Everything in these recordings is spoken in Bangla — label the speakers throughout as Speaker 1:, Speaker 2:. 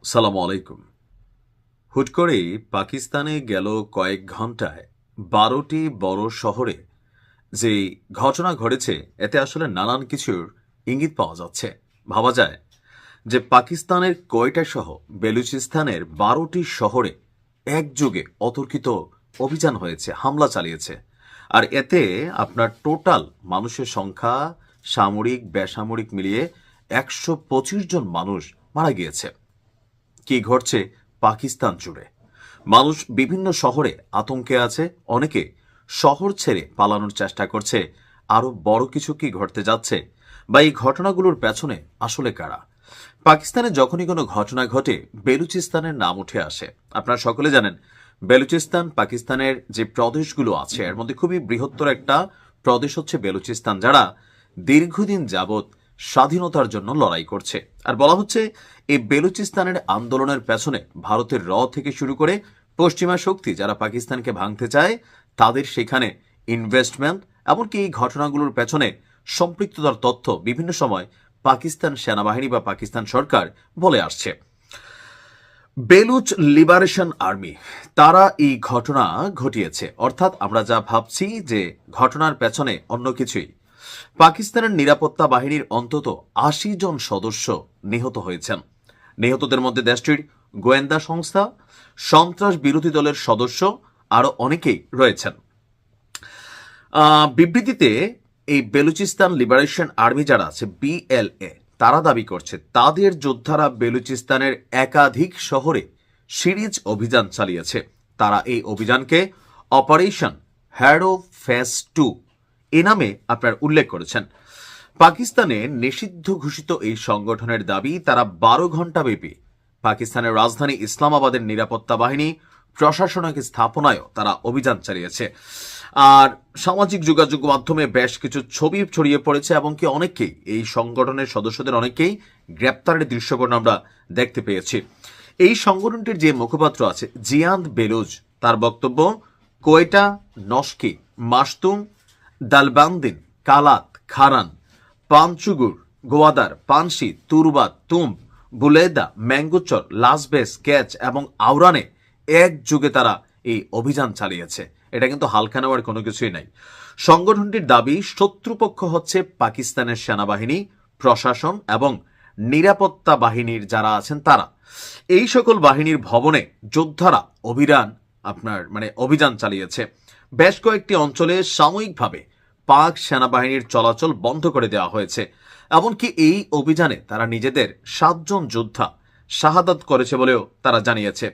Speaker 1: সালামু আলাইকুম। হুট করেই পাকিস্তানে গেল কয়েক ঘন্টায় ১২টি বড় শহরে যে ঘটনা ঘটেছে, এতে আসলে নানান কিছুর ইঙ্গিত পাওয়া যাচ্ছে। ভাবা যায় যে পাকিস্তানের কোয়েটা সহ বেলুচিস্তানের ১২টি শহরে একযোগে অতর্কিত অভিযান হয়েছে, হামলা চালিয়েছে। আর এতে আপনার টোটাল মানুষের সংখ্যা সামরিক বেসামরিক মিলিয়ে ১২৫ জন মানুষ মারা গিয়েছে। কি ঘটছে পাকিস্তান জুড়ে? মানুষ বিভিন্ন শহরে আতঙ্কে আছে, অনেকে শহর ছেড়ে পালানোর চেষ্টা করছে। আরো বড় কিছু কি ঘটতে যাচ্ছে, বা এই ঘটনাগুলোর পেছনে আসলে কারা? পাকিস্তানে যখনই কোনো ঘটনা ঘটে বেলুচিস্তানের নাম উঠে আসে। আপনারা সকলে জানেন বেলুচিস্তান পাকিস্তানের যে প্রদেশগুলো আছে এর মধ্যে খুবই বৃহত্তর একটা প্রদেশ হচ্ছে বেলুচিস্তান, যারা দীর্ঘদিন যাবৎ স্বাধীনতার জন্য লড়াই করছে। আর বলা হচ্ছে এই বেলুচিস্তানের আন্দোলনের পেছনে ভারতের থেকে শুরু করে পশ্চিমা শক্তি যারা পাকিস্তানকে ভাঙতে চায় তাদের সেখানে ইনভেস্টমেন্ট, এমনকি এই ঘটনাগুলোর পেছনে সম্পৃক্ততার তথ্য বিভিন্ন সময় পাকিস্তান সেনাবাহিনী বা পাকিস্তান সরকার বলে আসছে। বেলুচ লিবারেশন আর্মি তারা এই ঘটনা ঘটিয়েছে, অর্থাৎ আমরা যা ভাবছি যে ঘটনার পেছনে অন্য কিছুই। পাকিস্তানের নিরাপত্তা বাহিনীর অন্তত ৮০ জন সদস্য নিহত হয়েছেন। নিহতদের মধ্যে দেশটির গোয়েন্দা সংস্থা, সন্ত্রাস বিরোধী দলের সদস্য আরো অনেকেই রয়েছেন। বিবৃতিতে এই বেলুচিস্তান লিবারেশন আর্মি যারা আছে বিএলএ, তারা দাবি করছে তাদের যোদ্ধারা বেলুচিস্তানের একাধিক শহরে সিরিজ অভিযান চালিয়েছে। তারা এই অভিযানকে অপারেশন হ্যারো ফেস 2 এ নামে আপনার উল্লেখ করেছেন। পাকিস্তানে নিষিদ্ধ ঘোষিত এই সংগঠনের দাবি তারা ১২ ঘন্টা ব্যাপী পাকিস্তানের রাজধানী ইসলামাবাদের নিরাপত্তা বাহিনী প্রশাসনিক স্থাপনায়ও তারা অভিযান চালিয়েছে। আর সামাজিক যোগাযোগ মাধ্যমে বেশ কিছু ছবি ছড়িয়ে পড়েছে, এবং কি অনেকেই এই সংগঠনের সদস্যদের অনেকেই গ্রেপ্তারের দৃশ্যপট আমরা দেখতে পেয়েছি। এই সংগঠনটির যে মুখপাত্র আছে জিয়ান্দ বেলুজ, তার বক্তব্য কোয়েটা, নস্কি, মাসতুম, দালবান্দিন, কালাত, খারান, পাঞ্চুগুর, গোয়াদার, পানসি, তুরবাত, তুম, বুলেদা, ম্যাঙ্গুচর, লাসবেস, ক্যাচ এবং আওরানে একযোগে তারা এই অভিযান চালিয়েছে। এটা কিন্তু হালকা নেওয়ার কোনো কিছুই নাই। সংগঠনটির দাবি শত্রুপক্ষ হচ্ছে পাকিস্তানের সেনাবাহিনী, প্রশাসন এবং নিরাপত্তা বাহিনীর যারা আছেন তারা। এই সকল বাহিনীর ভবনে যোদ্ধারা অভিযান চালিয়েছে। বেশ কয়েকটি অঞ্চলে সাময়িকভাবে পাক সেনাবাহিনীর চলাচল বন্ধ করে দেওয়া হয়েছে। এমনকি এই অভিযানে তারা নিজেদের ৭ জন যোদ্ধা শাহাদাত করেছে বলেও তারা জানিয়েছে।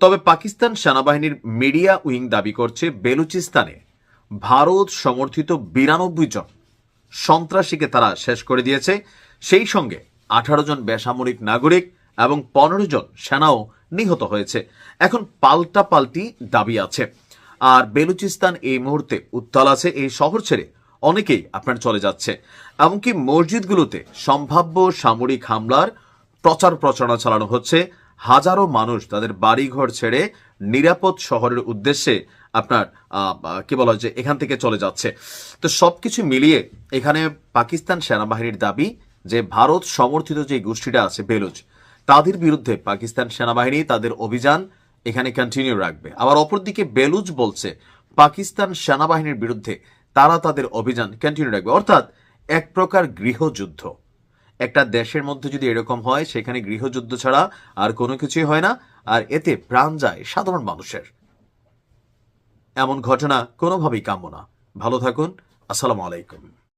Speaker 1: তবে পাকিস্তান সেনাবাহিনীর মিডিয়া উইং দাবি করছে বেলুচিস্তানে ভারত সমর্থিত ৯২ জন সন্ত্রাসীকে তারা শেষ করে দিয়েছে। সেই সঙ্গে ১৮ জন বেসামরিক নাগরিক এবং ১৫ জন সেনাও নিহত হয়েছে। এখন পাল্টাপাল্টি দাবি আছে। আর বেলুচিস্তান এই মুহূর্তে উত্তাল আছে। এই শহর ছেড়ে অনেকেই আপনার চলে যাচ্ছে। এমনকি মসজিদগুলোতে সম্ভাব্য সামরিক হামলার প্রচার প্রচারণা চালানো হচ্ছে। হাজারো মানুষ তাদের বাড়িঘর ছেড়ে নিরাপদ শহরের উদ্দেশ্যে আপনার কি বলা হয় যে এখান থেকে চলে যাচ্ছে। তো সবকিছু মিলিয়ে এখানে পাকিস্তান সেনাবাহিনীর দাবি যে ভারত সমর্থিত যে গোষ্ঠীটা আছে বেলুচ, তাদের বিরুদ্ধে পাকিস্তান সেনাবাহিনী তাদের অভিযান এখানে কন্টিনিউ রাখবে। আবার অপরদিকে বেলুচ বলছে পাকিস্তান সেনাবাহিনীর বিরুদ্ধে তারা তাদের অভিযান কন্টিনিউ রাখবে। অর্থাৎ এক প্রকার গৃহযুদ্ধ। একটা দেশের মধ্যে যদি এরকম হয়, সেখানে গৃহযুদ্ধ ছাড়া আর কোনো কিছুই হয় না, আর এতে প্রাণ যায় সাধারণ মানুষের। এমন ঘটনা কোনোভাবেই কাম্য না। ভালো থাকুন। আসসালামু আলাইকুম।